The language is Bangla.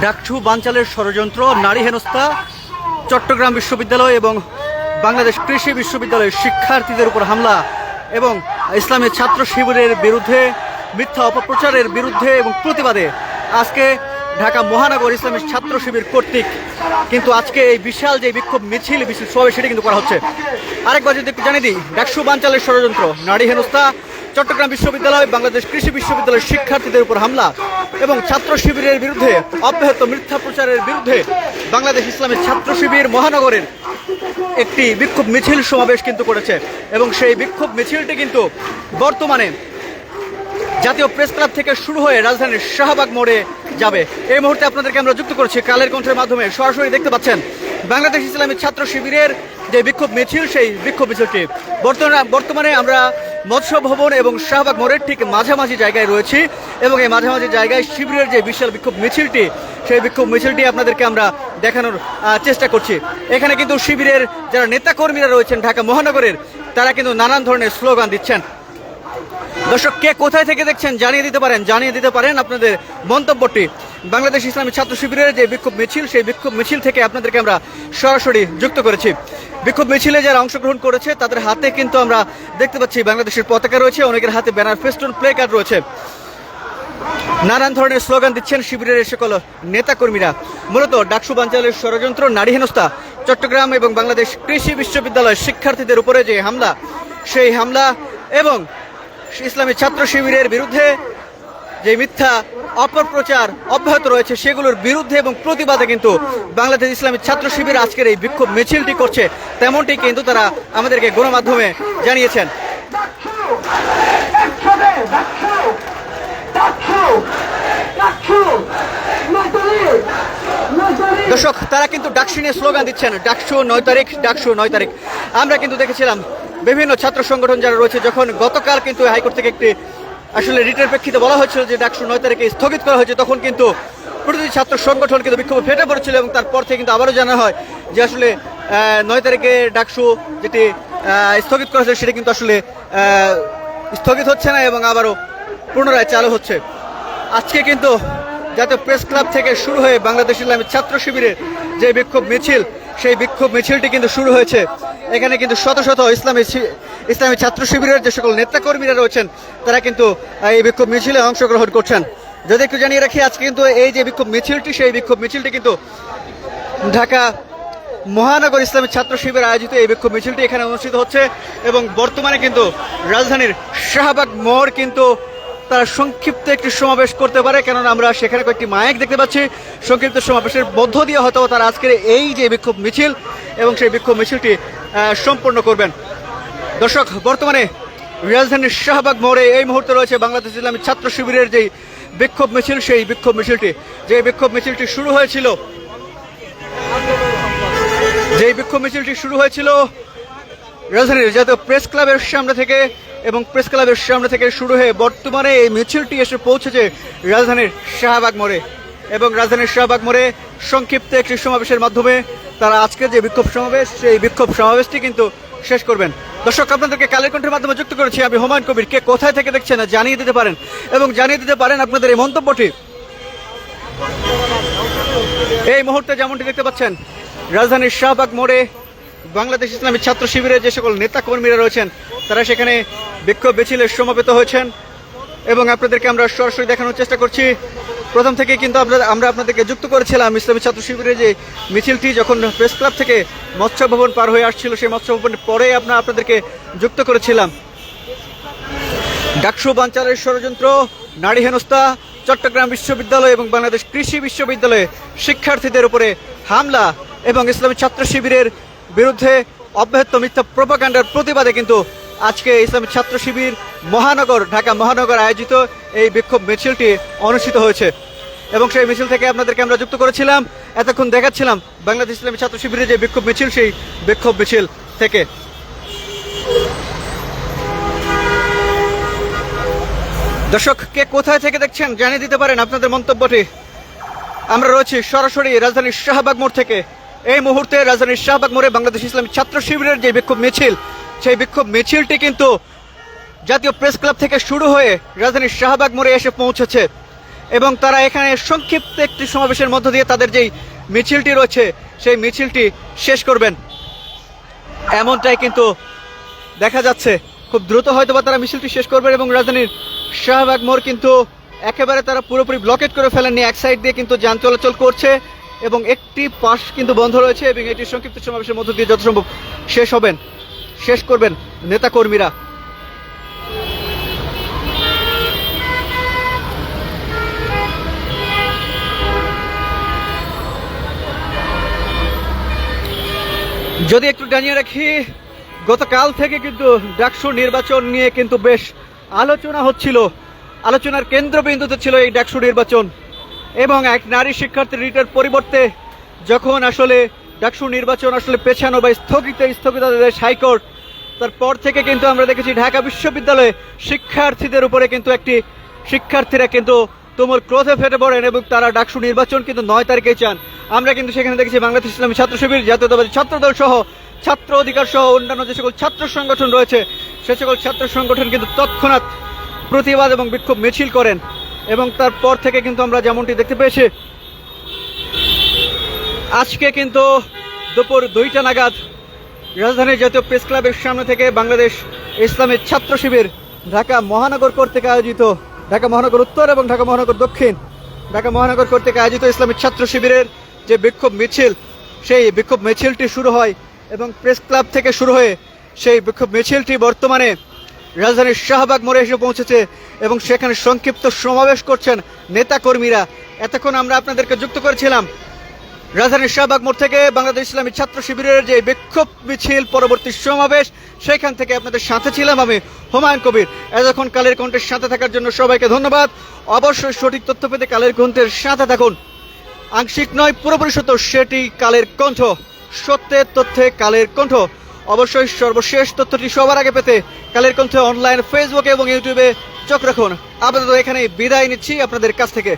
ডাকসু বানচালের ষড়যন্ত্র, নারী হেনস্থা, চট্টগ্রাম বিশ্ববিদ্যালয় এবং বাংলাদেশ কৃষি বিশ্ববিদ্যালয়ের শিক্ষার্থীদের উপর হামলা এবং ইসলামী ছাত্র শিবিরের বিরুদ্ধে মিথ্যা অপপ্রচারের বিরুদ্ধে এবং প্রতিবাদে আজকে ঢাকা মহানগর ইসলামী ছাত্র শিবির কর্তৃক কিন্তু আজকে এই বিশাল যে বিক্ষোভ মিছিল সমাবেশ সেটি কিন্তু করা হচ্ছে। আরেকবার যদি একটু জানিয়ে দিই, ডাকসু বানচালের ষড়যন্ত্র, নারী হেনস্থা, চট্টগ্রাম বিশ্ববিদ্যালয়, বাংলাদেশ কৃষি বিশ্ববিদ্যালয়ের শিক্ষার্থীদের উপর হামলা এবং ছাত্র শিবিরের বিরুদ্ধে অব্যাহত মিথ্যা প্রচারের বিরুদ্ধে বাংলাদেশ ইসলামী ছাত্র শিবির মহানগরের একটি বিক্ষোভ মিছিল সমাবেশ কিন্তু করেছে এবং সেই বিক্ষোভ মিছিলটি কিন্তু বর্তমানে জাতীয় প্রেস ক্লাব থেকে শুরু হয়ে রাজধানীর শাহবাগ মোড়ে যাবে। এই মুহূর্তে আপনাদেরকে আমরা যুক্ত করছি কালের কণ্ঠের মাধ্যমে। সরাসরি দেখতে পাচ্ছেন বাংলাদেশ ইসলামী ছাত্র শিবিরের যে বিক্ষোভ মিছিল, সেই বিক্ষোভ মিছিলটি বর্তমানে আমরা মৎস্য ভবন এবং শাহবাগ মোড়ের ঠিক মাঝামাঝি জায়গায় রয়েছি এবং এই মাঝামাঝি জায়গায় শিবিরের যে বিশাল বিক্ষোভ মিছিলটি, সেই বিক্ষোভ মিছিলটি আপনাদেরকে আমরা দেখানোর চেষ্টা করছি। এখানে কিন্তু শিবিরের যারা নেতাকর্মীরা রয়েছেন ঢাকা মহানগরের, তারা কিন্তু নানান ধরনের স্লোগান দিচ্ছেন। দর্শক, কে কোথায় থেকে দেখছেন জানিয়ে দিতে পারেন আপনাদের মন্তব্যটি। বাংলাদেশ ইসলামী ছাত্র শিবিরের যে বিক্ষোভ মিছিল, সেই বিক্ষোভ মিছিল থেকে আপনাদেরকে আমরা সরাসরি যুক্ত করেছি। বিক্ষোভ মিছিলে যারা অংশগ্রহণ করেছে তাদের হাতে কিন্তু আমরা দেখতে পাচ্ছি বাংলাদেশের পতাকা রয়েছে, অনেকের হাতে ব্যানার, ফেস্টুন, প্লে কার্ড রয়েছে। নানান ধরনের স্লোগান দিচ্ছেন শিবিরের সকল নেতাকর্মীরা। মূলত ডাকসু বানচালের ষড়যন্ত্র, নারী হেনস্থা, চট্টগ্রাম এবং বাংলাদেশ কৃষি বিশ্ববিদ্যালয়ের শিক্ষার্থীদের উপরে যে হামলা, সেই হামলা এবং ইসলামী ছাত্র শিবিরের বিরুদ্ধে যে মিথ্যা অপপ্রচার অব্যাহত রয়েছে, সেগুলোর বিরুদ্ধে এবং প্রতিবাদে কিন্তু বাংলাদেশ ইসলামী ছাত্র শিবির আজকের এই বিক্ষোভ মিছিলটি করছে, তেমনটি কিন্তু তারা আমাদেরকে গণমাধ্যমে জানিয়েছেন। দর্শক, তারা কিন্তু ডাকসু নিয়ে স্লোগান দিচ্ছেন, ডাকসু 9 তারিখ, ডাকসু 9 তারিখ। আমরা কিন্তু দেখেছিলাম বিভিন্ন ছাত্র সংগঠন যারা রয়েছে, যখন গতকাল কিন্তু হাইকোর্ট থেকে একটি আসলে রিটের প্রেক্ষিতে বলা হয়েছিল যে ডাকসু 9 তারিখে স্থগিত করা হয়েছে, তখন কিন্তু প্রতিটি ছাত্র সংগঠন কিন্তু বিক্ষোভে ফেটে পড়েছিল এবং তারপর থেকে কিন্তু আবারও জানা হয় যে আসলে 9 তারিখে ডাকসু যেটি স্থগিত করা হয়েছে সেটা কিন্তু আসলে স্থগিত হচ্ছে না এবং আবারও পুনরায় চালু হচ্ছে। আজকে কিন্তু জাতীয় প্রেস ক্লাব থেকে শুরু হয়ে বাংলাদেশ ইসলামী ছাত্র শিবিরের যে বিক্ষোভ মিছিল, সেই বিক্ষোভ মিছিলটি কিন্তু শুরু হয়েছে। এখানে কিন্তু শত শত ইসলামী ছাত্র শিবিরের যে সকল নেতাকর্মীরা রয়েছেন, তারা কিন্তু এই বিক্ষোভ মিছিলে অংশগ্রহণ করছেন। যদি একটু জানিয়ে রাখি, আজকে কিন্তু এই যে বিক্ষোভ মিছিলটি, সেই বিক্ষোভ মিছিলটি কিন্তু ঢাকা মহানগর ইসলামী ছাত্র শিবির আয়োজিত এই বিক্ষোভ মিছিলটি এখানে অনুষ্ঠিত হচ্ছে এবং বর্তমানে কিন্তু রাজধানীর শাহবাগ মোড় কিন্তু তারা সংক্ষিপ্ত একটি সমাবেশ করতে পারে, কেননা আমরা সেখানে কয়েকটি মাইক দেখতে পাচ্ছি। সংক্ষিপ্ত সমাবেশের মধ্য দিয়ে হয়তো তারা আজকের এই যে বিক্ষোভ মিছিল এবং সেই বিক্ষোভ মিছিলটি সম্পন্ন করবেন। দর্শক, বর্তমানে রাজধানীর শাহবাগ মোড়ে এই মুহূর্তে রয়েছে বাংলাদেশ ইসলামী ছাত্র শিবিরের যে বিক্ষোভ মিছিল, সেই বিক্ষোভ মিছিলটি, যে বিক্ষোভ মিছিলটি শুরু হয়েছিল রাজধানীর জাতীয় প্রেস ক্লাবের সামনে থেকে এবং প্রেস ক্লাবের সামনে থেকে শুরু হয়ে বর্তমানে এই মিছিলটি এসে পৌঁছেছে রাজধানীর শাহবাগ মোড়ে এবং রাজধানীর শাহবাগ মোড়ে সংক্ষিপ্ত একটি সমাবেশের মাধ্যমে তারা আজকের যে বিক্ষোভ সমাবেশ, সেই বিক্ষোভ সমাবেশটি কিন্তু শেষ করবেন। দর্শক, আপনাদেরকে কালের কণ্ঠের মাধ্যমে যুক্ত করেছি আমি হুমায়ুন কবির। কে কোথায় থেকে দেখছেন জানিয়ে দিতে পারেন এবং জানিয়ে দিতে পারেন আপনাদের এই মন্তব্যটি। এই মুহূর্তে যেমনটি দেখতে পাচ্ছেন, রাজধানীর শাহবাগ মোড়ে বাংলাদেশ ইসলামী ছাত্র শিবিরের যে সকল নেতাকর্মীরা রয়েছেন, তারা সেখানে বিক্ষোভ মিছিলে সমবেত হয়েছেন এবং আপনাদেরকে আমরা সরাসরি দেখানোর চেষ্টা করছি। প্রথম থেকে কিন্তু আমরা আপনাদেরকে যুক্ত করেছিলাম ইসলামী ছাত্র শিবিরের যে মিছিলটি যখন প্রেস ক্লাব থেকে মৎস্য ভবন পার হয়ে আসছিল, সেই মৎস্য ভবনের পরে আপনাদেরকে যুক্ত করেছিলাম। ডাকসু বানচালের ষড়যন্ত্র, নারী হেনস্থা, চট্টগ্রাম বিশ্ববিদ্যালয় এবং বাংলাদেশ কৃষি বিশ্ববিদ্যালয়ে শিক্ষার্থীদের উপরে হামলা এবং ইসলামী ছাত্র শিবিরের বিরুদ্ধে অব্যাহত মিথ্যা প্রোপাগান্ডার প্রতিবাদে কিন্তু আজকে ইসলামী ছাত্র শিবির ঢাকা মহানগর আয়োজিত এই বিক্ষোভ মিছিলটি অনুষ্ঠিত হয়েছে এবং সেই মিছিল থেকে আপনাদেরকে আমরা যুক্ত করেছিলাম। এতক্ষণ দেখাচ্ছিলাম বাংলাদেশ ইসলামী ছাত্র শিবিরের যে বিক্ষোভ মিছিল, সেই বিক্ষোভ মিছিল থেকে। দর্শক, কে কোথায় থেকে দেখছেন জানিয়ে দিতে পারেন আপনাদের মন্তব্যটি। আমরা রয়েছি সরাসরি রাজধানীর শাহবাগ মোড় থেকে। এই মুহূর্তে রাজধানীর শাহবাগ মোড়ে বাংলাদেশ ইসলামী ছাত্র শিবিরের যে বিক্ষোভ মিছিল, সেই বিক্ষোভ মিছিলটি কিন্তু জাতীয় প্রেস ক্লাব থেকে শুরু হয়ে রাজধানীর শাহবাগ মোড়ে এসে পৌঁছেছে এবং তারা এখানে সংক্ষিপ্ত একটি সমাবেশের মধ্য দিয়ে তাদের যেই মিছিলটি রয়েছে সেই মিছিলটি শেষ করবেন, এমনটাই কিন্তু দেখা যাচ্ছে। খুব দ্রুত হয়তো বা তারা মিছিলটি শেষ করবেন এবং রাজধানীর শাহবাগ মোড় কিন্তু একেবারে তারা পুরোপুরি ব্লকেট করে ফেলেননি। এক সাইড দিয়ে কিন্তু যান চলাচল করছে এবং একটি পাশ কিন্তু বন্ধ রয়েছে এবং এটি সংক্ষিপ্ত সমাবেশের মধ্য দিয়ে যত সম্ভব শেষ করবেন নেতাকর্মীরা। যদি একটু জানিয়ে রাখি, গতকাল থেকে কিন্তু ডাকসু নির্বাচন নিয়ে কিন্তু বেশ আলোচনা হচ্ছিল, আলোচনার কেন্দ্রবিন্দুতে ছিল এই ডাকসু নির্বাচন এবং এক নারী শিক্ষার্থী রিটের পরিবর্তে যখন আসলে ডাকসু নির্বাচন আসলে পেছানো বা স্থগিতাদেশ হাইকোর্ট, তারপর থেকে কিন্তু আমরা দেখেছি ঢাকা বিশ্ববিদ্যালয়ে শিক্ষার্থীদের উপরে কিন্তু শিক্ষার্থীরা কিন্তু তুমুল ক্রোধে ফেটে পড়েন এবং তারা ডাকসু নির্বাচন কিন্তু 9 তারিখে চান। আমরা কিন্তু সেখানে দেখেছি বাংলাদেশ ইসলামী ছাত্র শিবির, জাতীয়তাবাদী ছাত্রদল সহ ছাত্র অধিকার সহ অন্যান্য যে সকল ছাত্র সংগঠন রয়েছে সে সকল ছাত্র সংগঠন কিন্তু তৎক্ষণাৎ প্রতিবাদ এবং বিক্ষোভ মিছিল করেন এবং তারপর থেকে কিন্তু আমরা যেমনটি দেখতে পেয়েছি, আজকে কিন্তু দুপুর 2টা নাগাদ রাজধানীর জাতীয় প্রেস ক্লাবের সামনে থেকে বাংলাদেশ ইসলামী ছাত্র শিবির ঢাকা মহানগর কর্তৃক আয়োজিত, ঢাকা মহানগর উত্তর এবং ঢাকা মহানগর দক্ষিণ, ঢাকা মহানগর কর্তৃক আয়োজিত ইসলামী ছাত্র শিবিরের যে বিক্ষোভ মিছিল, সেই বিক্ষোভ মিছিলটি শুরু হয় এবং প্রেস ক্লাব থেকে শুরু হয়ে সেই বিক্ষোভ মিছিলটি বর্তমানে রাজধানীর শাহবাগ মোড়ে এসে পৌঁছেছে এবং সেখানে সংক্ষিপ্ত সমাবেশ করছেন নেতাকর্মীরা। এতক্ষণ আমরা আপনাদেরকে যুক্ত করেছিলাম রাজধানীর শাহবাগ মোড় থেকে বাংলাদেশ ইসলামী ছাত্র শিবিরের যে বিক্ষোভ মিছিল পরবর্তী সমাবেশ, সেখান থেকে আপনাদের সাথে ছিলাম আমি হুমায়ুন কবির। এতক্ষণ কালের কণ্ঠের সাথে থাকার জন্য সবাইকে ধন্যবাদ। অবশ্যই সঠিক তথ্য পেতে কালের কণ্ঠের সাথে থাকুন। আংশিক নয়, পুরোপুরি সত্য, সেটি কালের কণ্ঠ, সত্যের তথ্যে কালের কণ্ঠ। অবশ্যই সর্বশেষ তথ্যটি সবার আগে পেতে কালের কণ্ঠ অনলাইন ফেসবুকে এবং ইউটিউবে চোখ রাখুন। আপাতত এখানেই বিদায় নিচ্ছি আপনাদের কাছ থেকে।